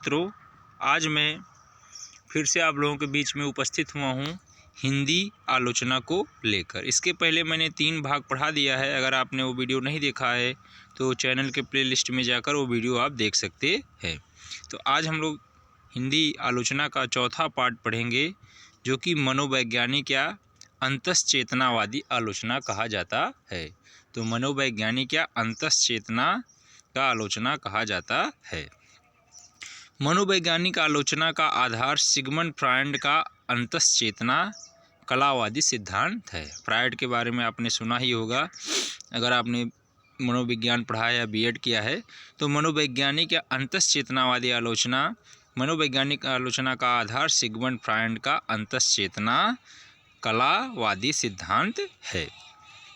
मित्रों, आज मैं फिर से आप लोगों के बीच में उपस्थित हुआ हूँ हिंदी आलोचना को लेकर। इसके पहले मैंने 3 भाग पढ़ा दिया है। अगर आपने वो वीडियो नहीं देखा है तो चैनल के प्लेलिस्ट में जाकर वो वीडियो आप देख सकते हैं। तो आज हम लोग हिंदी आलोचना का चौथा पार्ट पढ़ेंगे, जो कि मनोवैज्ञानिक या अंतश्चेतनावादी आलोचना कहा जाता है। तो मनोवैज्ञानिक या अंतश्चेतना का आलोचना कहा जाता है। मनोवैज्ञानिक आलोचना का आधार सिगमंड फ्रॉइड का अंतश्चेतना कलावादी सिद्धांत है। फ्रॉइड के बारे में आपने सुना ही होगा, अगर आपने मनोविज्ञान पढ़ा है या बीएड किया है। तो मनोवैज्ञानिक या अंतश्चेतनावादी आलोचना, मनोवैज्ञानिक आलोचना का आधार सिगमंड फ्रॉइड का अंतश्चेतना कलावादी सिद्धांत है।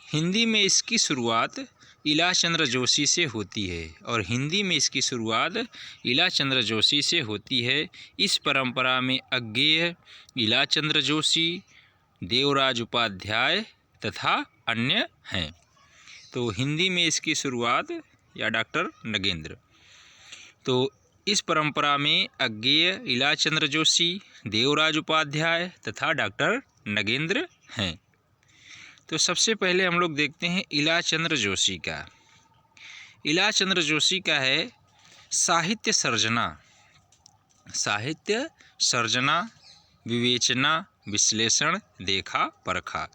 हिंदी में इसकी शुरुआत इला चंद्र जोशी से होती है इला चंद्र जोशी से होती है। इस परंपरा में अज्ञेय, इला चंद्र जोशी, देवराज उपाध्याय तथा अन्य हैं। तो हिंदी में इसकी शुरुआत या डॉक्टर नगेंद्र। तो इस परंपरा में अज्ञेय, इला चंद्र जोशी, देवराज उपाध्याय तथा डॉक्टर नगेंद्र हैं। तो सबसे पहले हम लोग देखते हैं इला चंद्र जोशी का। इला चंद्र जोशी का है साहित्य सर्जना, विवेचना, विश्लेषण, देखा परखा।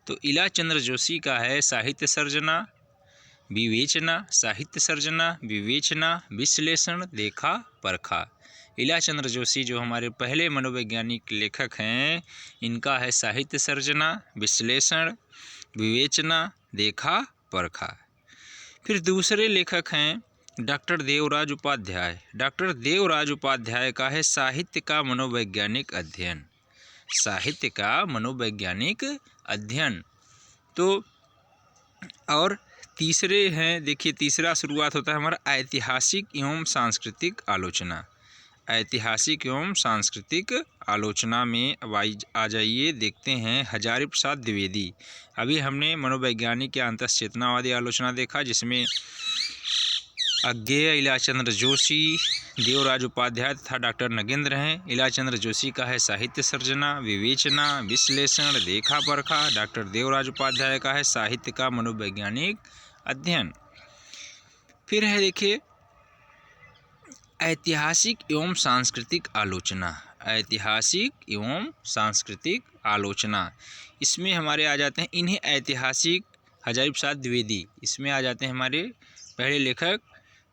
तो इला चंद्र जोशी का है साहित्य सर्जना, विवेचना, विश्लेषण, देखा परखा। इला चंद्र जोशी जो हमारे पहले मनोवैज्ञानिक लेखक हैं, इनका है साहित्य सर्जना, विश्लेषण, विवेचना, देखा परखा। फिर दूसरे लेखक हैं डॉक्टर देवराज उपाध्याय। डॉक्टर देवराज उपाध्याय का है साहित्य का मनोवैज्ञानिक अध्ययन। तो और तीसरे हैं, देखिए तीसरा शुरुआत होता है हमारा ऐतिहासिक एवं सांस्कृतिक आलोचना में अब आ जाइए, देखते हैं हजारी प्रसाद द्विवेदी। अभी हमने मनोवैज्ञानिक या अंतश्चेतनावादी आलोचना देखा, जिसमें अज्ञेय, इला चंद्र जोशी, देवराज उपाध्याय तथा डॉक्टर नगेंद्र हैं। इला चंद्र जोशी का है साहित्य सर्जना, विवेचना, विश्लेषण, देखा परखा। डॉक्टर देवराज उपाध्याय का है साहित्य का मनोवैज्ञानिक अध्ययन। फिर है देखिए ऐतिहासिक एवं सांस्कृतिक आलोचना। इसमें हमारे आ जाते हैं इन्हें ऐतिहासिक हजारी प्रसाद द्विवेदी। इसमें आ जाते हैं हमारे पहले लेखक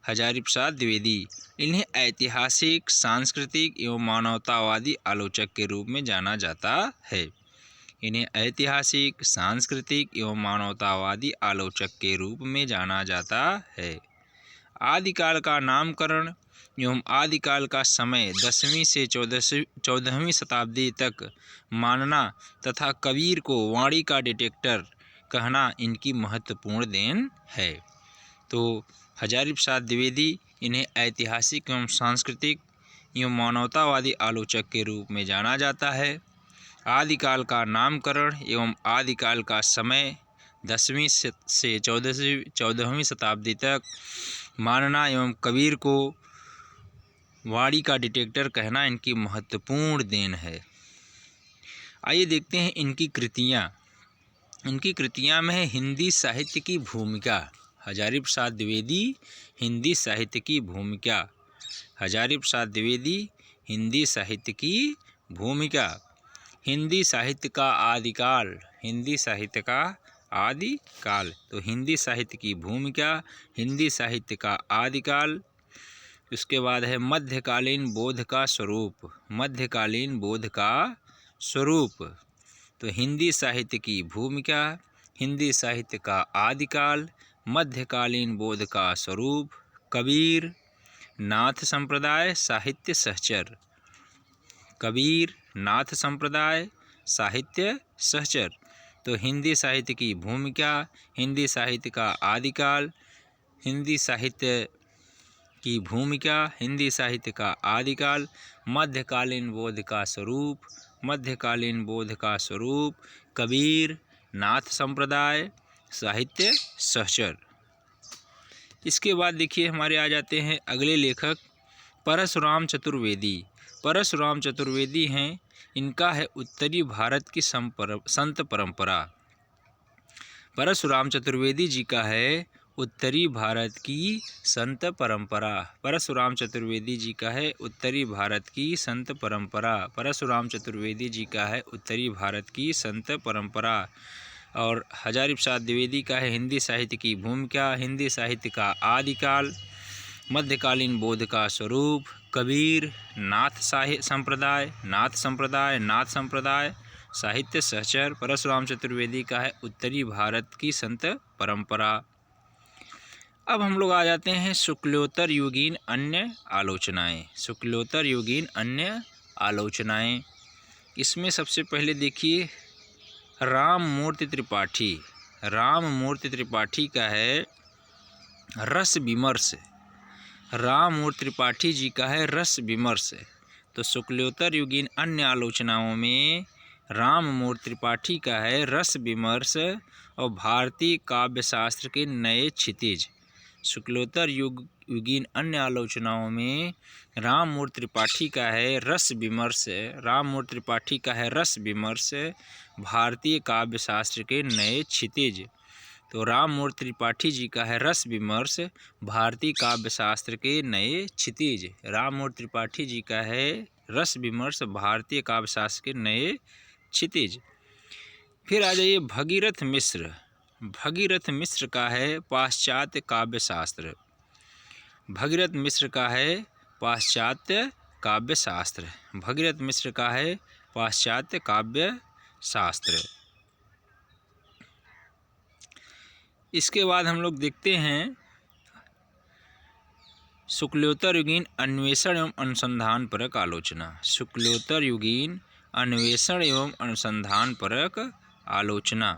हजारी प्रसाद द्विवेदी। इन्हें ऐतिहासिक, सांस्कृतिक एवं मानवतावादी आलोचक के रूप में जाना जाता है। इन्हें ऐतिहासिक, सांस्कृतिक एवं मानवतावादी आलोचक के रूप में जाना जाता है। आदिकाल का नामकरण एवं आदिकाल का समय 10वीं से 14वीं शताब्दी तक मानना तथा कबीर को वाणी का डिटेक्टर कहना इनकी महत्वपूर्ण देन है। तो हजारी प्रसाद द्विवेदी इन्हें ऐतिहासिक एवं सांस्कृतिक एवं मानवतावादी आलोचक के रूप में जाना जाता है। आदिकाल का नामकरण एवं आदिकाल का समय 10वीं से 14वीं शताब्दी तक मानना एवं कबीर को वाणी का डिटेक्टर कहना इनकी महत्वपूर्ण देन है। आइए देखते हैं इनकी कृतियाँ में है हिंदी साहित्य की भूमिका। हजारी प्रसाद द्विवेदी हिंदी साहित्य की भूमिका। हजारी प्रसाद द्विवेदी हिंदी साहित्य की भूमिका। हिंदी साहित्य का आदिकाल। तो हिंदी साहित्य की भूमिका, हिंदी साहित्य का आदिकाल। उसके बाद है मध्यकालीन बोध का स्वरूप। तो हिंदी साहित्य की भूमिका, हिंदी साहित्य का आदिकाल, मध्यकालीन बोध का स्वरूप। कबीर नाथ संप्रदाय साहित्य सहचर। तो हिंदी साहित्य की भूमिका, हिंदी साहित्य का आदिकाल, हिंदी साहित्य की भूमिका, हिंदी साहित्य का आदिकाल, मध्यकालीन बोध का स्वरूप, कबीर नाथ संप्रदाय साहित्य सहचर। इसके बाद देखिए हमारे आ जाते हैं अगले लेखक परशुराम चतुर्वेदी। परशुराम चतुर्वेदी हैं, इनका है उत्तरी भारत की संत परंपरा। परशुराम चतुर्वेदी जी का है उत्तरी भारत की संत परंपरा। परशुराम चतुर्वेदी जी का है उत्तरी भारत की संत परंपरा। परशुराम चतुर्वेदी जी का है उत्तरी भारत की संत परंपरा। और हजारी प्रसाद द्विवेदी का है हिंदी साहित्य की भूमिका, हिंदी साहित्य का आदिकाल, मध्यकालीन बोध का स्वरूप, कबीर, नाथ संप्रदाय, साहित्य सहचर। परशुराम चतुर्वेदी का है उत्तरी भारत की संत परंपरा। अब हम लोग आ जाते हैं शुक्लोत्तर युगीन अन्य आलोचनाएं। शुक्लोत्तर युगीन अन्य आलोचनाएं, इसमें सबसे पहले देखिए राममूर्ति त्रिपाठी। राममूर्ति त्रिपाठी का है रस विमर्श। राममूर्ति त्रिपाठी जी का है रस विमर्श। तो शुक्लोत्तर युगीन अन्य आलोचनाओं में राममूर्ति त्रिपाठी का है रस विमर्श और भारतीय काव्य शास्त्र के नए क्षितिज। शुक्लोत्तर युगीन अन्य आलोचनाओं में राममूर्ति त्रिपाठी का है रस विमर्श। राममूर्ति त्रिपाठी का है रस विमर्श, भारतीय काव्य शास्त्र के नए क्षितिज। तो राममूर्ति त्रिपाठी जी का है रस विमर्श, भारतीय काव्य शास्त्र के नए क्षितिज। राममूर्ति त्रिपाठी जी का है रस विमर्श, भारतीय काव्य शास्त्र के नए क्षितिज। फिर आ जाइए भगीरथ मिश्र। भगीरथ मिश्र का है पाश्चात्य काव्य शास्त्र। भगीरथ मिश्र का है पाश्चात्य काव्य शास्त्र। भगीरथ मिश्र का है पाश्चात्य काव्य शास्त्र। इसके बाद हम लोग देखते हैं शुक्लोत्तर युगीन अन्वेषण एवं अनुसंधान परक आलोचना। शुक्लोत्तर युगीन अन्वेषण एवं अनुसंधान परक आलोचना,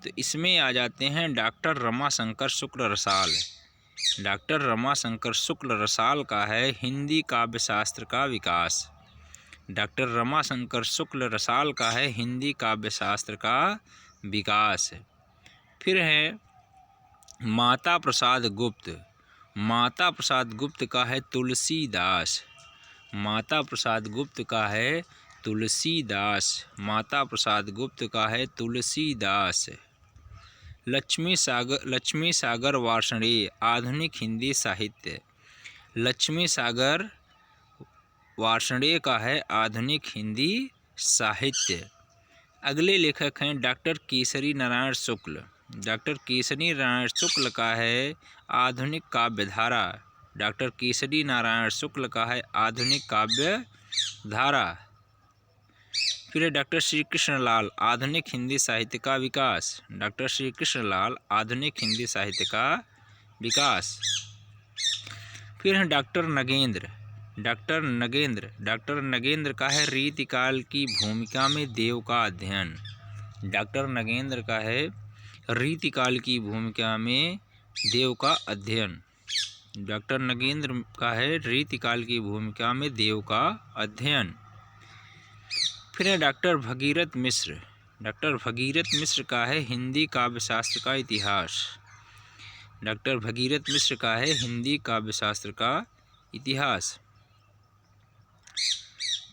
तो इसमें आ जाते हैं डॉक्टर रमाशंकर शुक्ल रसाल। डॉक्टर रमाशंकर शुक्ल रसाल का है हिंदी काव्य शास्त्र का विकास। डॉक्टर रमाशंकर शुक्ल रसाल का है हिंदी काव्य शास्त्र का विकास। फिर है माता प्रसाद गुप्त। माता प्रसाद गुप्त का है तुलसीदास। माता प्रसाद गुप्त का है तुलसीदास। माता प्रसाद गुप्त का है तुलसीदास। लक्ष्मी सागर वार्ष्णेय आधुनिक हिंदी साहित्य। लक्ष्मी सागर वार्ष्णेय का है आधुनिक हिंदी साहित्य। अगले लेखक हैं डॉक्टर केसरी नारायण शुक्ल। डॉक्टर केसरी नारायण शुक्ल का है आधुनिक काव्यधारा। डॉक्टर केसरी नारायण शुक्ल का है आधुनिक काव्य धारा। फिर है डॉक्टर श्री कृष्णलाल आधुनिक हिंदी साहित्य का विकास। डॉक्टर श्री कृष्णलाल आधुनिक हिंदी साहित्य का विकास। फिर है डॉक्टर नगेंद्र। डॉक्टर नगेंद्र का है रीतिकाल की भूमिका में देव का अध्ययन। डॉक्टर नगेंद्र का है रीतिकाल की भूमिका में देव का अध्ययन। डॉक्टर नगेंद्र का है रीतिकाल की भूमिका में देव का अध्ययन। फिर है डॉक्टर भगीरथ मिश्र। डॉक्टर भगीरथ मिश्र का है हिंदी काव्य शास्त्र का इतिहास। डॉक्टर भगीरथ मिश्र का है हिंदी काव्य शास्त्र का इतिहास।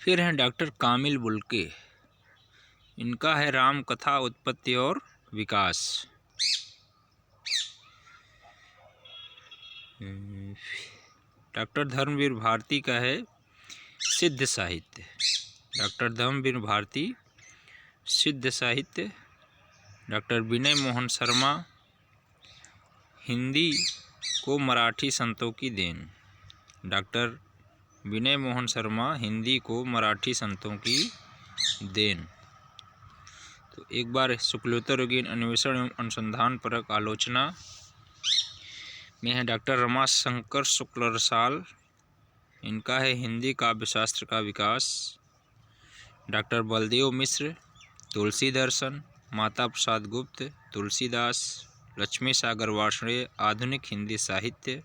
फिर हैं डॉक्टर कामिल बुल्के। इनका है राम कथा उत्पत्ति और विकास। डॉक्टर धर्मवीर भारती का है सिद्ध साहित्य। डॉक्टर धर्मवीर भारती सिद्ध साहित्य। डॉक्टर विनय मोहन शर्मा हिंदी को मराठी संतों की देन। डॉक्टर विनय मोहन शर्मा हिंदी को मराठी संतों की देन। तो एक बार शुक्लोत्तर युगीन अन्वेषण एवं अनुसंधान परक आलोचना में है डॉक्टर रमाशंकर शुक्ल रसाल। इनका है हिंदी काव्य शास्त्र का विकास। डॉक्टर बलदेव मिश्र तुलसी दर्शन। माता प्रसाद गुप्त तुलसीदास। लक्ष्मी सागर वार्ष्णेय आधुनिक हिंदी साहित्य।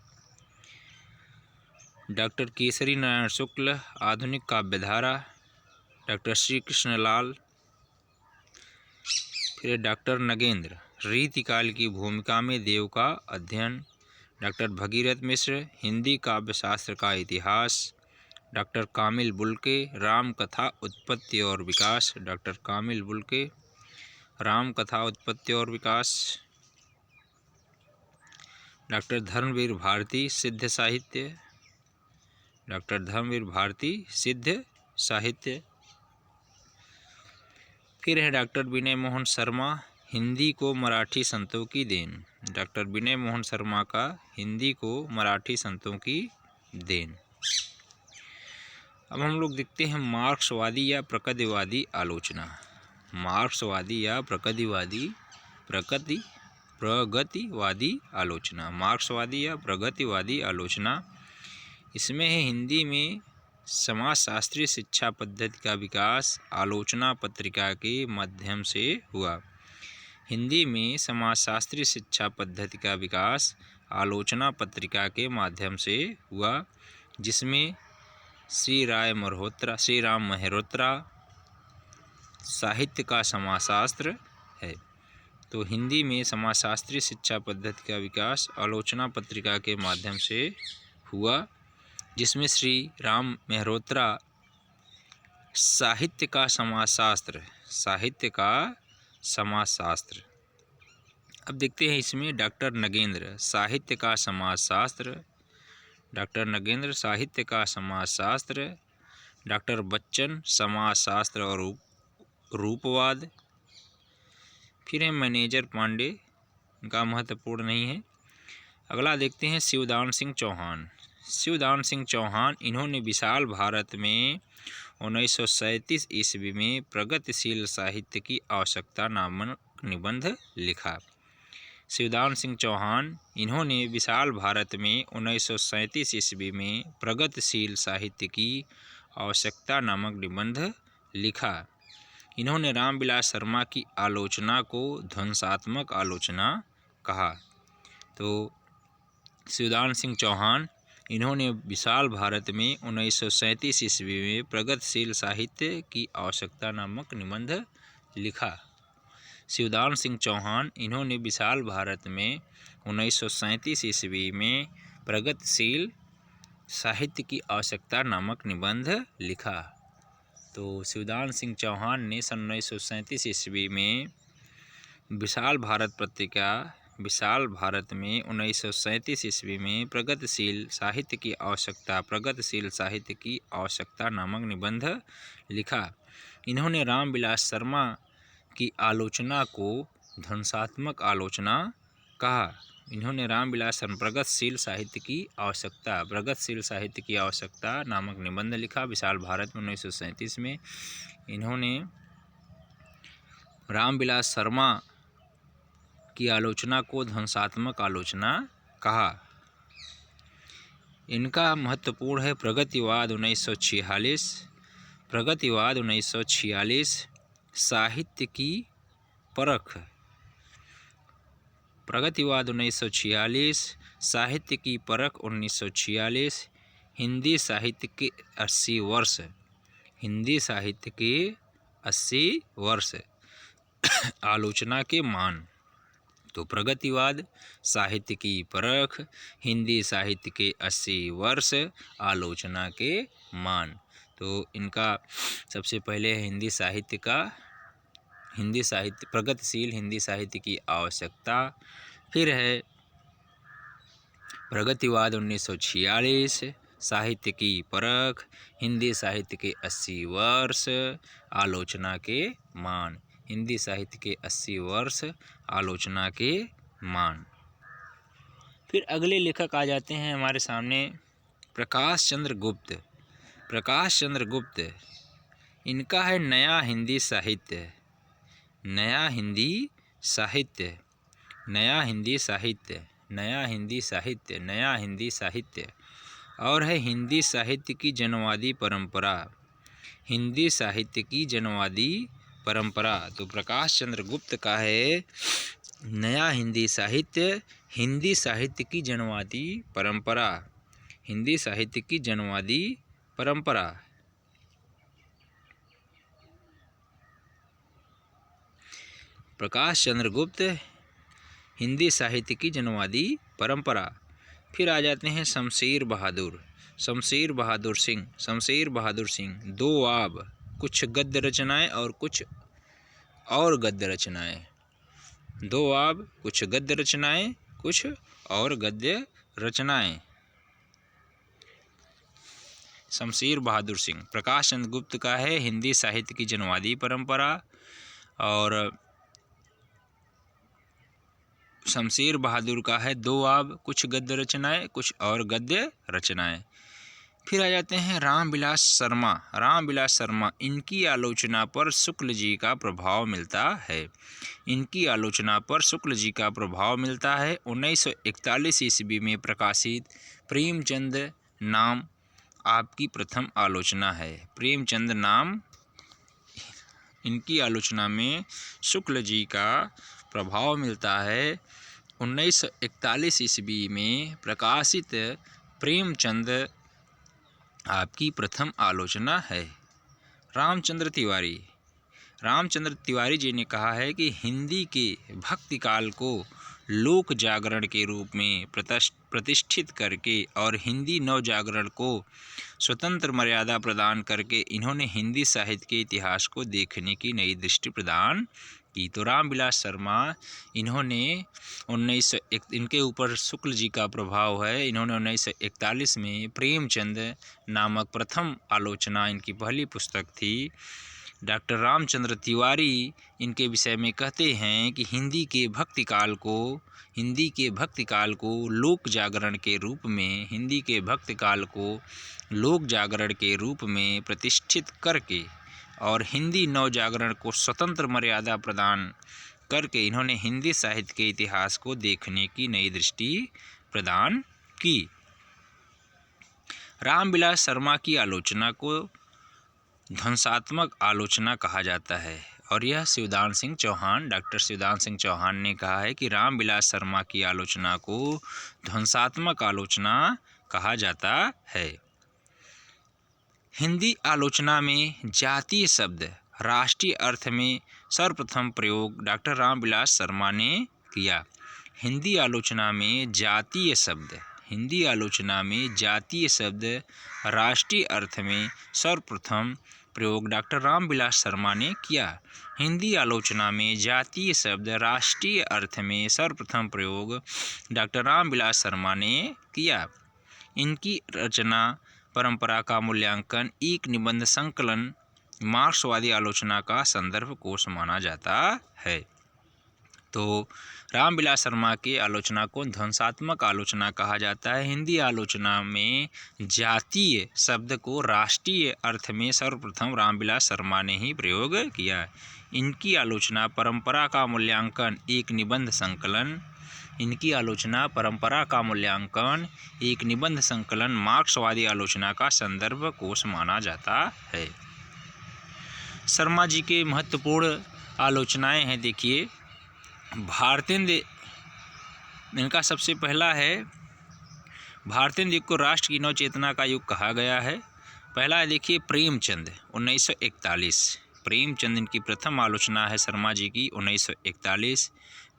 डॉक्टर केसरी नारायण शुक्ल आधुनिक काव्यधारा। डॉक्टर श्री कृष्णलाल। फिर डॉक्टर नगेंद्र रीतिकाल की भूमिका में देव का अध्ययन। डॉक्टर भगीरथ मिश्र हिंदी काव्य शास्त्र का इतिहास। डॉक्टर कामिल बुल्के, राम कथा उत्पत्ति और विकास, डॉक्टर कामिल बुल्के, राम कथा उत्पत्ति और विकास। डॉक्टर धर्मवीर भारती, सिद्ध साहित्य, डॉक्टर धर्मवीर भारती, सिद्ध साहित्य। फिर है डॉक्टर विनय मोहन शर्मा, हिंदी को मराठी संतों की देन, डॉक्टर विनय मोहन शर्मा का हिंदी को मराठी संतों की देन। अब हम लोग देखते हैं मार्क्सवादी या प्रगतिवादी आलोचना। मार्क्सवादी या प्रगतिवादी आलोचना, मार्क्सवादी या प्रगतिवादी आलोचना। इसमें है हिंदी में समाजशास्त्रीय शिक्षा पद्धति का विकास आलोचना पत्रिका के माध्यम से हुआ। हिंदी में समाजशास्त्रीय शिक्षा पद्धति का विकास आलोचना पत्रिका के माध्यम से हुआ, जिसमें श्री राम मेहरोत्रा साहित्य का समाजशास्त्र है। तो हिंदी में समाजशास्त्रीय शिक्षा पद्धति का विकास आलोचना पत्रिका के माध्यम से हुआ, जिसमें श्री राम मेहरोत्रा साहित्य का समाजशास्त्र। अब देखते हैं इसमें डॉक्टर नगेंद्र, साहित्य का समाजशास्त्र, डॉक्टर नगेंद्र साहित्य का समाजशास्त्र। डॉक्टर बच्चन, समाजशास्त्र और रूपवाद। फिर है मैनेजर पांडे, इनका महत्वपूर्ण नहीं है। अगला देखते हैं शिवदान सिंह चौहान। शिवदान सिंह चौहान, इन्होंने विशाल भारत में 1937 ईस्वी में प्रगतिशील साहित्य की आवश्यकता नामक निबंध लिखा। शिवदान सिंह चौहान, इन्होंने विशाल भारत में 1937 ईस्वी में प्रगतिशील साहित्य की आवश्यकता नामक निबंध लिखा। इन्होंने रामविलास शर्मा की आलोचना को ध्वंसात्मक आलोचना कहा। तो शिवदान सिंह चौहान, इन्होंने विशाल भारत में 1937 ईस्वी में प्रगतिशील साहित्य की आवश्यकता नामक निबंध लिखा। शिवदान सिंह चौहान, इन्होंने विशाल भारत में 1937 ईस्वी में प्रगतिशील साहित्य की आवश्यकता नामक निबंध लिखा। तो शिवदान सिंह चौहान ने सन 1937 ईस्वी में विशाल भारत में 1937 ईस्वी में प्रगतिशील साहित्य की आवश्यकता नामक निबंध लिखा। इन्होंने रामविलास शर्मा की आलोचना को ध्वंसात्मक आलोचना कहा। इन्होंने रामविलास शर्मा प्रगतिशील साहित्य की आवश्यकता नामक निबंध लिखा विशाल भारत में 1937 में। इन्होंने रामविलास शर्मा की आलोचना को ध्वंसात्मक आलोचना कहा। इनका महत्वपूर्ण है प्रगतिवाद 1946, साहित्य की परख। प्रगतिवाद 1946, साहित्य की परख 1946, हिंदी साहित्य के 80 वर्ष, आलोचना के मान। तो प्रगतिवाद, साहित्य की परख, हिंदी साहित्य के 80 वर्ष, आलोचना के मान। तो इनका सबसे पहले प्रगतिशील हिंदी साहित्य की आवश्यकता। फिर है प्रगतिवाद 1946, साहित्य की परख, हिंदी साहित्य के 80 वर्ष, आलोचना के मान। हिंदी साहित्य के 80 वर्ष, आलोचना के मान। फिर अगले लेखक आ जाते हैं हमारे सामने प्रकाश चंद्र गुप्त। इनका है नया हिंदी साहित्य और है हिंदी साहित्य की जनवादी परंपरा। तो प्रकाश चंद्र गुप्त का है नया हिंदी साहित्य की जनवादी परंपरा। प्रकाश चंद्र गुप्त, हिंदी साहित्य की जनवादी परंपरा। फिर आ जाते हैं शमशेर बहादुर। शमशेर बहादुर सिंह, शमशेर बहादुर सिंह। दोआब, कुछ गद्य रचनाएं और कुछ और गद्य रचनाएं। दोआब, कुछ गद्य रचनाएं, कुछ और गद्य रचनाएं। शमशेर बहादुर सिंह। प्रकाश चंद्र गुप्त का है हिंदी साहित्य की जनवादी परंपरा, और शमशेर बहादुर का है दोआब, कुछ गद्य रचनाएं, कुछ और गद्य रचनाएं। फिर आ जाते हैं रामविलास शर्मा। रामविलास शर्मा, इनकी आलोचना पर शुक्ल जी का प्रभाव मिलता है। इनकी आलोचना पर शुक्ल जी का प्रभाव मिलता है। 1941 ईस्वी में प्रकाशित प्रेमचंद नाम आपकी प्रथम आलोचना है। प्रेमचंद नाम, इनकी आलोचना में शुक्ल जी का प्रभाव मिलता है। 1941 ईस्वी में प्रकाशित प्रेमचंद आपकी प्रथम आलोचना है। रामचंद्र तिवारी। रामचंद्र तिवारी जी ने कहा है कि हिंदी के भक्ति काल को लोक जागरण के रूप में प्रतिष्ठित करके और हिंदी नव जागरण को स्वतंत्र मर्यादा प्रदान करके इन्होंने हिंदी साहित्य के इतिहास को देखने की नई दृष्टि प्रदान की। तो रामविलास शर्मा, इन्होंने इनके ऊपर शुक्ल जी का प्रभाव है। इन्होंने 1941 में प्रेमचंद नामक प्रथम आलोचना, इनकी पहली पुस्तक थी। डॉक्टर रामचंद्र तिवारी इनके विषय में कहते हैं कि हिंदी के भक्ति काल को लोक जागरण के रूप में, हिंदी के भक्ति काल को लोक जागरण के रूप में प्रतिष्ठित करके और हिंदी नव जागरण को स्वतंत्र मर्यादा प्रदान करके इन्होंने हिंदी साहित्य के इतिहास को देखने की नई दृष्टि प्रदान की। रामविलास शर्मा की आलोचना को ध्वंसात्मक आलोचना कहा जाता है, और यह शिवदान सिंह चौहान, डॉक्टर शिवदान सिंह चौहान ने कहा है कि रामविलास शर्मा की आलोचना को ध्वंसात्मक आलोचना कहा जाता है। हिंदी आलोचना में जातीय शब्द राष्ट्रीय अर्थ में सर्वप्रथम प्रयोग डॉक्टर रामविलास शर्मा ने किया। हिंदी आलोचना में जातीय शब्द राष्ट्रीय अर्थ में सर्वप्रथम प्रयोग डॉक्टर रामविलास शर्मा ने किया। हिंदी आलोचना में जातीय शब्द राष्ट्रीय अर्थ में सर्वप्रथम प्रयोग डॉक्टर रामविलास शर्मा ने किया। इनकी रचना परंपरा का मूल्यांकन एक निबंध संकलन मार्क्सवादी आलोचना का संदर्भ कोश माना जाता है। तो रामविलास शर्मा की आलोचना को ध्वंसात्मक आलोचना कहा जाता है। हिंदी आलोचना में जातीय शब्द को राष्ट्रीय अर्थ में सर्वप्रथम रामविलास शर्मा ने ही प्रयोग किया। इनकी आलोचना परंपरा का मूल्यांकन एक निबंध संकलन, इनकी आलोचना परंपरा का मूल्यांकन एक निबंध संकलन मार्क्सवादी आलोचना का संदर्भ कोश माना जाता है। शर्मा जी के महत्वपूर्ण आलोचनाएं हैं। देखिए, भारतेंद्र, इनका सबसे पहला है भारतेंद्र युग को राष्ट्र की नव चेतना का युग कहा गया है। पहला है, देखिए, प्रेमचंद 1941। प्रेमचंद इनकी प्रथम आलोचना है शर्मा जी की 1941।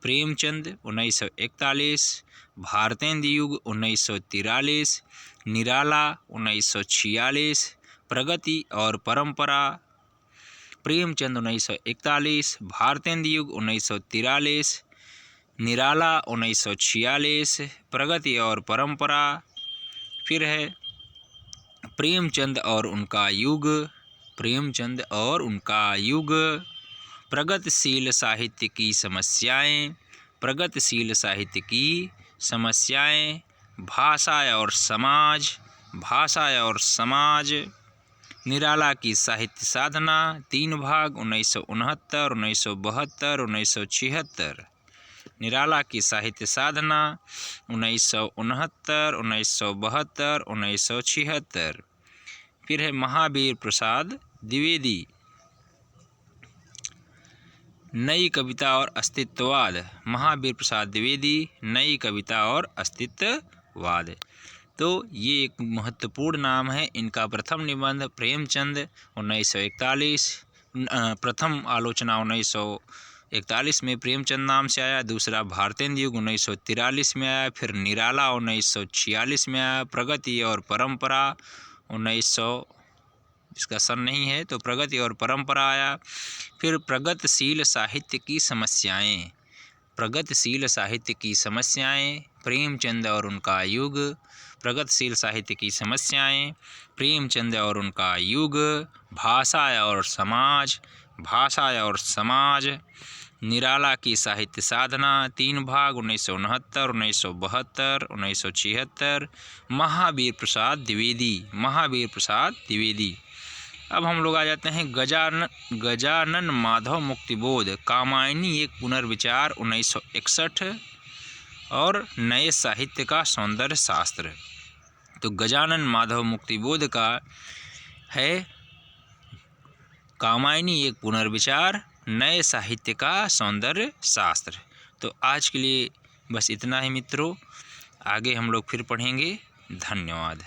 प्रेमचंद 1941, भारतेंद्र युग 1943, निराला 1946, प्रगति और परंपरा। प्रेमचंद 1941, भारतेंद्र युग 1943, निराला 1946, प्रगति और परंपरा। फिर है प्रेमचंद और उनका युग, प्रेमचंद और उनका युग, प्रगतिशील साहित्य की समस्याएं, प्रगतिशील साहित्य की समस्याएं, भाषा और समाज, भाषा और समाज, निराला की साहित्य साधना, 3 भाग 1969, 1972, 1976। निराला की साहित्य साधना 1969, 1972, 1976। फिर है महावीर प्रसाद द्विवेदी, नई कविता और अस्तित्ववाद। महावीर प्रसाद द्विवेदी, नई कविता और अस्तित्ववाद। तो ये एक महत्वपूर्ण नाम है। इनका प्रथम निबंध प्रेमचंद 1941, प्रथम आलोचना 41 में प्रेमचंद नाम से आया। दूसरा भारतेंदु युग 1943 में आया। फिर निराला 1946 में आया। प्रगति और परंपरा 1900, इसका सन नहीं है तो प्रगति और परंपरा आया। फिर प्रगतिशील साहित्य की समस्याएं, प्रगतिशील साहित्य की समस्याएं, प्रेमचंद और उनका युग, प्रगतिशील साहित्य की समस्याएं, प्रेमचंद और उनका युग, भाषा और समाज, भाषा और समाज, निराला की साहित्य साधना, 3 भाग 1969, 1972, 1976, महावीर प्रसाद द्विवेदी, महावीर प्रसाद द्विवेदी। अब हम लोग आ जाते हैं गजानन माधव मुक्तिबोध, कामायनी एक पुनर्विचार 1961 और नए साहित्य का सौंदर्य शास्त्र। तो गजानन माधव मुक्तिबोध का है कामायनी एक पुनर्विचार, नए साहित्य का सौंदर्य शास्त्र। तो आज के लिए बस इतना ही मित्रों, आगे हम लोग फिर पढ़ेंगे। धन्यवाद।